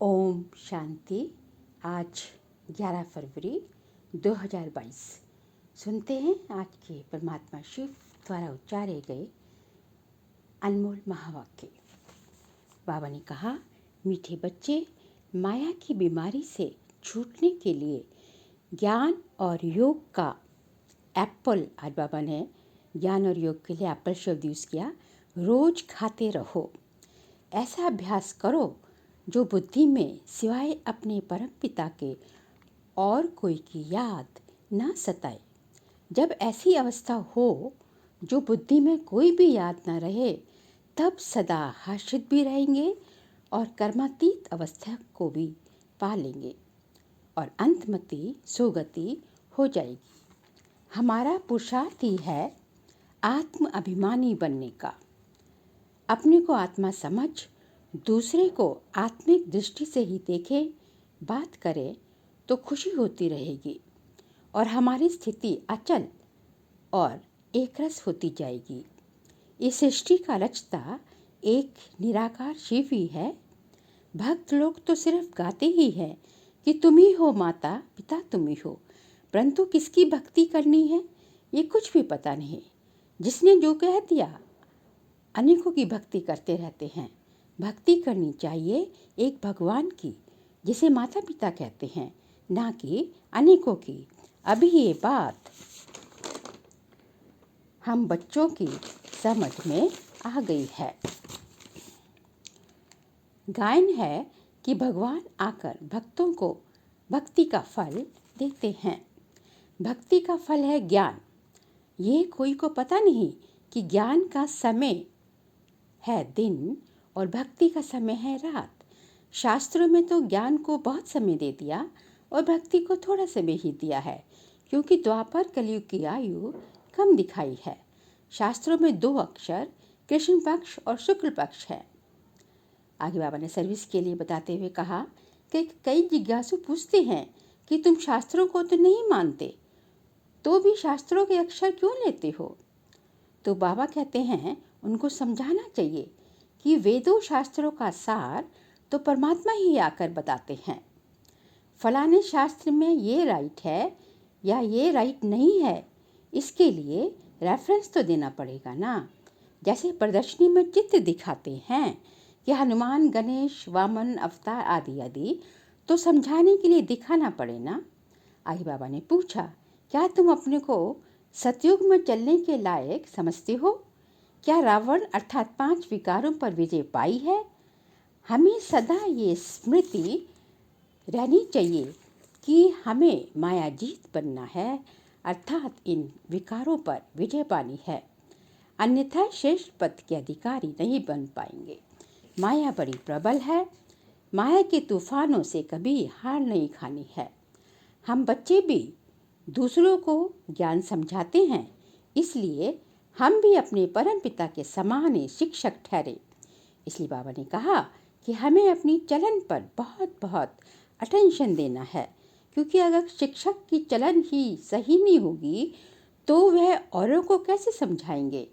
ओम शांति। आज 11 फरवरी 2022। सुनते हैं आज के परमात्मा शिव द्वारा उच्चारे गए अनमोल महावाक्य। बाबा ने कहा, मीठे बच्चे, माया की बीमारी से छूटने के लिए ज्ञान और योग का एप्पल, आज बाबा ने ज्ञान और योग के लिए एप्पल शब्द यूज़ किया, रोज खाते रहो। ऐसा अभ्यास करो जो बुद्धि में सिवाय अपने परम पिता के और कोई की याद न सताए। जब ऐसी अवस्था हो जो बुद्धि में कोई भी याद न रहे, तब सदा हर्षित भी रहेंगे और कर्मातीत अवस्था को भी पा लेंगे और अंतमति सुगति हो जाएगी। हमारा पुरुषार्थ ही है आत्म अभिमानी बनने का। अपने को आत्मा समझ दूसरे को आत्मिक दृष्टि से ही देखे, बात करे तो खुशी होती रहेगी और हमारी स्थिति अचल और एकरस होती जाएगी। इस सृष्टि का रचता एक निराकार शिव ही है। भक्त लोग तो सिर्फ गाते ही हैं कि तुम ही हो माता पिता, तुम ही हो, परंतु किसकी भक्ति करनी है ये कुछ भी पता नहीं। जिसने जो कह दिया, अनेकों की भक्ति करते रहते हैं। भक्ति करनी चाहिए एक भगवान की, जिसे माता पिता कहते हैं, ना कि अनेकों की। अभी ये बात हम बच्चों की समझ में आ गई है। गायन है कि भगवान आकर भक्तों को भक्ति का फल देते हैं। भक्ति का फल है ज्ञान। ये कोई को पता नहीं कि ज्ञान का समय है दिन और भक्ति का समय है रात। शास्त्रों में तो ज्ञान को बहुत समय दे दिया और भक्ति को थोड़ा समय ही दिया है, क्योंकि द्वापर कलयुग की आयु कम दिखाई है। शास्त्रों में 2 अक्षर कृष्ण पक्ष और शुक्ल पक्ष है। आगे बाबा ने सर्विस के लिए बताते हुए कहा कि कई जिज्ञासु पूछते हैं कि तुम शास्त्रों को तो नहीं मानते, तो भी शास्त्रों के अक्षर क्यों लेते हो? तो बाबा कहते हैं उनको समझाना चाहिए कि वेदों शास्त्रों का सार तो परमात्मा ही आकर बताते हैं। फलाने शास्त्र में ये राइट है या ये राइट नहीं है, इसके लिए रेफरेंस तो देना पड़ेगा ना। जैसे प्रदर्शनी में चित्र दिखाते हैं कि हनुमान, गणेश, वामन अवतार आदि आदि, तो समझाने के लिए दिखाना पड़े ना। आगे बाबा ने पूछा, क्या तुम अपने को सतयुग में चलने के लायक समझते हो? क्या रावण अर्थात 5 विकारों पर विजय पाई है? हमें सदा ये स्मृति रहनी चाहिए कि हमें माया जीत बनना है, अर्थात इन विकारों पर विजय पानी है, अन्यथा श्रेष्ठ पद के अधिकारी नहीं बन पाएंगे। माया बड़ी प्रबल है, माया के तूफानों से कभी हार नहीं खानी है। हम बच्चे भी दूसरों को ज्ञान समझाते हैं, इसलिए हम भी अपने परम पिता के समान ही शिक्षक ठहरे। इसलिए बाबा ने कहा कि हमें अपनी चलन पर बहुत बहुत अटेंशन देना है, क्योंकि अगर शिक्षक की चलन ही सही नहीं होगी तो वह औरों को कैसे समझाएंगे।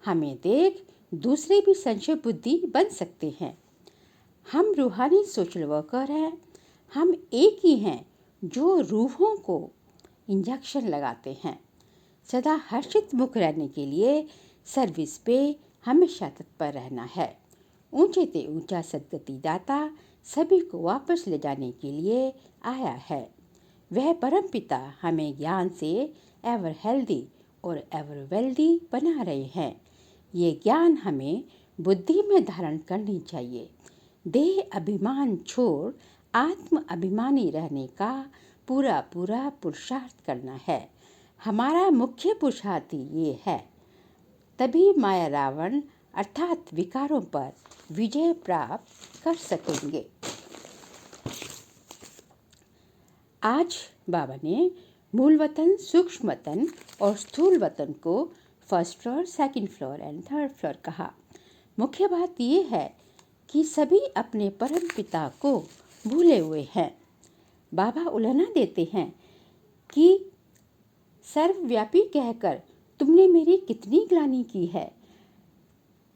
हमें देख दूसरे भी संशय बुद्धि बन सकते हैं। हम रूहानी सोशल वर्कर हैं। हम एक ही हैं जो रूहों को इंजेक्शन लगाते हैं। सदा हर्षित मुख रहने के लिए सर्विस पे हमेशा तत्पर रहना है। ऊंचे ते ऊंचा सदगति दाता सभी को वापस ले जाने के लिए आया है। वह परम पिता हमें ज्ञान से एवर हेल्दी और एवर वेल्दी बना रहे हैं। ये ज्ञान हमें बुद्धि में धारण करनी चाहिए। देह अभिमान छोड़ आत्म अभिमानी रहने का पूरा पूरा पुरुषार्थ करना है। हमारा मुख्य पुरुषार्थ ये है, तभी माया रावण अर्थात विकारों पर विजय प्राप्त कर सकेंगे। आज बाबा ने मूल वतन, सूक्ष्म वतन और स्थूल वतन को first floor, second floor and third floor कहा। मुख्य बात ये है कि सभी अपने परम पिता को भूले हुए हैं। बाबा उलाहना देते हैं कि सर्वव्यापी कहकर तुमने मेरी कितनी ग्लानि की है।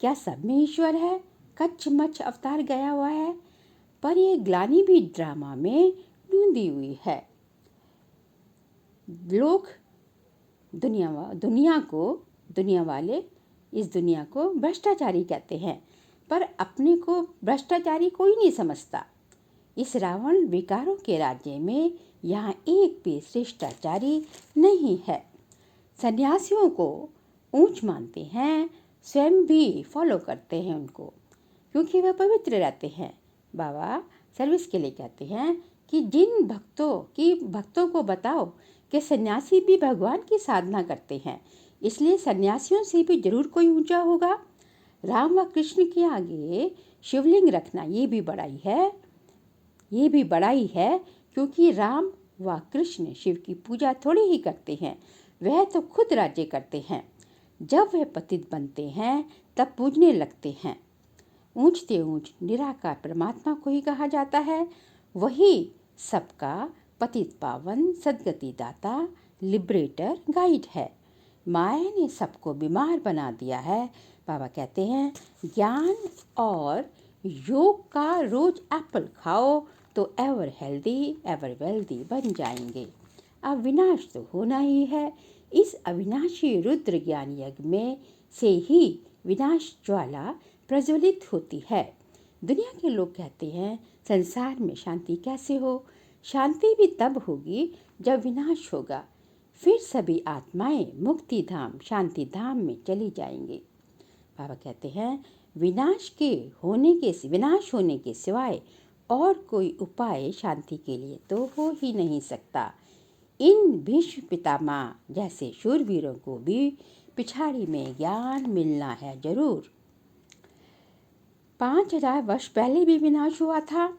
क्या सब में ईश्वर है? कच्छ मच्छ अवतार गया हुआ है, पर ये ग्लानि भी ड्रामा में ढूंढी हुई है। लोग दुनिया वाले इस दुनिया को भ्रष्टाचारी कहते हैं, पर अपने को भ्रष्टाचारी कोई नहीं समझता। इस रावण विकारों के राज्य में यहाँ एक भी शिष्टाचारी नहीं है। सन्यासियों को ऊंच मानते हैं, स्वयं भी फॉलो करते हैं उनको, क्योंकि वह पवित्र रहते हैं। बाबा सर्विस के लिए कहते हैं कि जिन भक्तों को बताओ कि सन्यासी भी भगवान की साधना करते हैं, इसलिए सन्यासियों से भी जरूर कोई ऊंचा होगा। राम व कृष्ण के आगे शिवलिंग रखना ये भी बड़ाई है, क्योंकि राम व कृष्ण शिव की पूजा थोड़ी ही करते हैं, वह तो खुद राज्य करते हैं। जब वह पतित बनते हैं तब पूजने लगते हैं। ऊंचते ऊंच निराकार परमात्मा को ही कहा जाता है। वही सबका पतित पावन सदगति दाता लिबरेटर गाइड है। माया ने सबको बीमार बना दिया है। बाबा कहते हैं ज्ञान और योग का रोज एप्पल खाओ तो एवर हेल्दी एवर वेल्दी बन जाएंगे। अब विनाश तो होना ही है। इस अविनाशी रुद्र ज्ञान यज्ञ में से ही विनाश ज्वाला प्रज्वलित होती है। दुनिया के लोग कहते हैं संसार में शांति कैसे हो? शांति भी तब होगी जब विनाश होगा, फिर सभी आत्माएं मुक्ति धाम शांति धाम में चली जाएंगी। बाबा कहते हैं विनाश होने के सिवाय और कोई उपाय शांति के लिए तो हो ही नहीं सकता। इन भीष्म पितामह जैसे शूरवीरों को भी पिछाड़ी में ज्ञान मिलना है जरूर। 5000 वर्ष पहले भी विनाश हुआ था।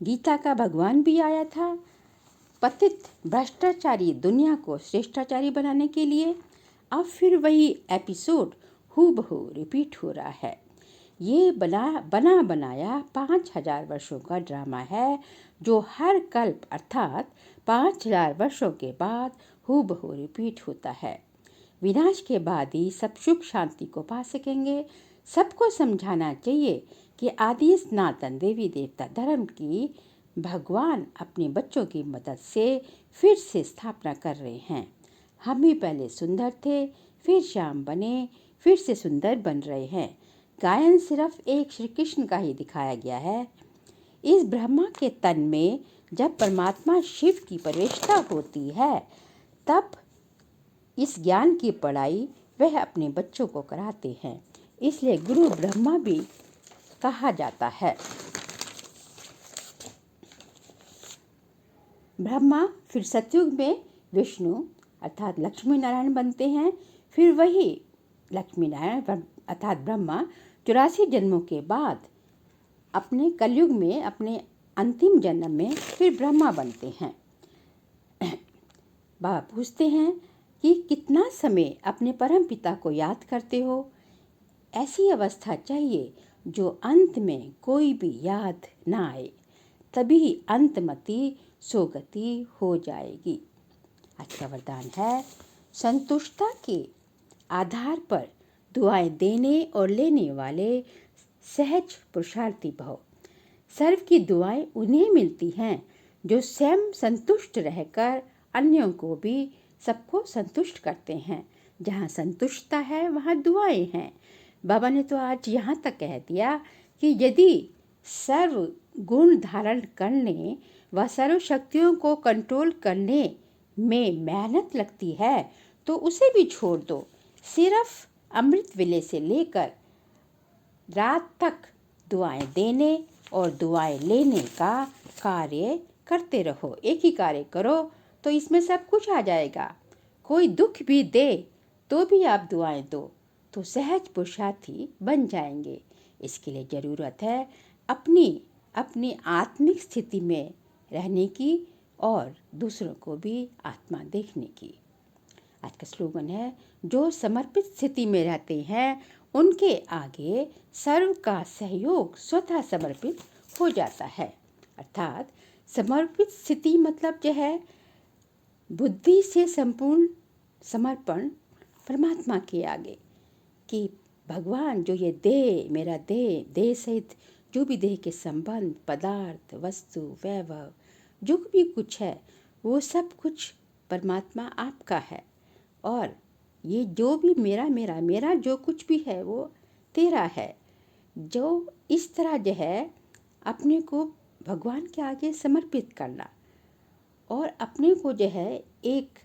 गीता का भगवान भी आया था पतित भ्रष्टाचारी दुनिया को श्रेष्ठाचारी बनाने के लिए। अब फिर वही एपिसोड हूबहू रिपीट हो रहा है। ये बना बनाया 5000 वर्षों का ड्रामा है, जो हर कल्प अर्थात 5000 वर्षों के बाद हूबहू रिपीट होता है। विनाश के बाद ही सब सुख शांति को पा सकेंगे। सबको समझाना चाहिए कि आदि सनातन देवी देवता धर्म की भगवान अपने बच्चों की मदद से फिर से स्थापना कर रहे हैं। हम ही पहले सुंदर थे, फिर श्याम बने, फिर से सुंदर बन रहे हैं। गायन सिर्फ एक श्री कृष्ण का ही दिखाया गया है। इस ब्रह्मा के तन में जब परमात्मा शिव की प्रवेशता होती है, तब इस ज्ञान की पढ़ाई वह अपने बच्चों को कराते हैं। इसलिए गुरु ब्रह्मा भी कहा जाता है। ब्रह्मा फिर सतयुग में विष्णु अर्थात लक्ष्मी नारायण बनते हैं। फिर वही लक्ष्मी नारायण अर्थात ब्रह्मा 84 जन्मों के बाद अपने कलयुग में अपने अंतिम जन्म में फिर ब्रह्मा बनते हैं। बाबा पूछते हैं कि कितना समय अपने परम पिता को याद करते हो? ऐसी अवस्था चाहिए जो अंत में कोई भी याद ना आए, तभी अंतमति सोगति हो जाएगी। आज का वरदान है संतुष्टता के आधार पर दुआएं देने और लेने वाले सहज पुरुषार्थी भव। सर्व की दुआएं उन्हें मिलती हैं जो स्वयं संतुष्ट रहकर अन्यों को भी सबको संतुष्ट करते हैं। जहाँ संतुष्टता है वहाँ दुआएं हैं। बाबा ने तो आज यहाँ तक कह दिया कि यदि सर्व गुण धारण करने व सर्व शक्तियों को कंट्रोल करने में मेहनत लगती है तो उसे भी छोड़ दो। सिर्फ अमृत वेले से लेकर रात तक दुआएं देने और दुआएं लेने का कार्य करते रहो। एक ही कार्य करो तो इसमें सब कुछ आ जाएगा। कोई दुख भी दे तो भी आप दुआएं दो तो सहज पुरुषार्थी बन जाएंगे। इसके लिए ज़रूरत है अपनी आत्मिक स्थिति में रहने की और दूसरों को भी आत्मा देखने की। आज का स्लोगन है जो समर्पित स्थिति में रहते हैं उनके आगे सर्व का सहयोग स्वतः समर्पित हो जाता है। अर्थात समर्पित स्थिति मतलब जो है बुद्धि से संपूर्ण समर्पण परमात्मा के आगे कि भगवान जो ये देह मेरा देह सहित जो भी देह के संबंध, पदार्थ, वस्तु, वैभव, जो भी कुछ है वो सब कुछ परमात्मा आपका है। और ये जो भी मेरा मेरा मेरा जो कुछ भी है वो तेरा है। जो इस तरह जो है अपने को भगवान के आगे समर्पित करना और अपने को जो है एक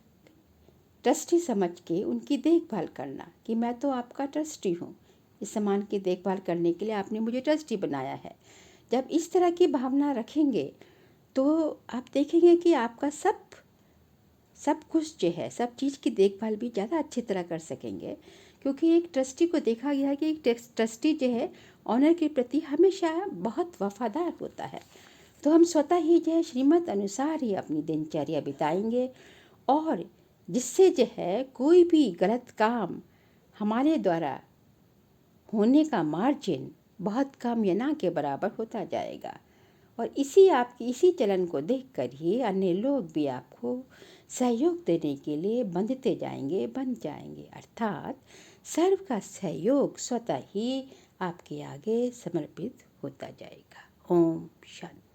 ट्रस्टी समझ के उनकी देखभाल करना कि मैं तो आपका ट्रस्टी हूँ, इस सामान की देखभाल करने के लिए आपने मुझे ट्रस्टी बनाया है। जब इस तरह की भावना रखेंगे तो आप देखेंगे कि आपका सब कुछ जो है, सब चीज़ की देखभाल भी ज़्यादा अच्छी तरह कर सकेंगे। क्योंकि एक ट्रस्टी को देखा गया है कि एक ट्रस्टी जो है ऑनर के प्रति हमेशा बहुत वफादार होता है। तो हम स्वतः ही जो है श्रीमत अनुसार ही अपनी दिनचर्या बिताएंगे और जिससे जो है कोई भी गलत काम हमारे द्वारा होने का मार्जिन बहुत कम या ना के बराबर होता जाएगा। और इसी चलन को देखकर ही अन्य लोग भी आपको सहयोग देने के लिए बन जाएंगे। अर्थात सर्व का सहयोग स्वतः ही आपके आगे समर्पित होता जाएगा। ओम शांति।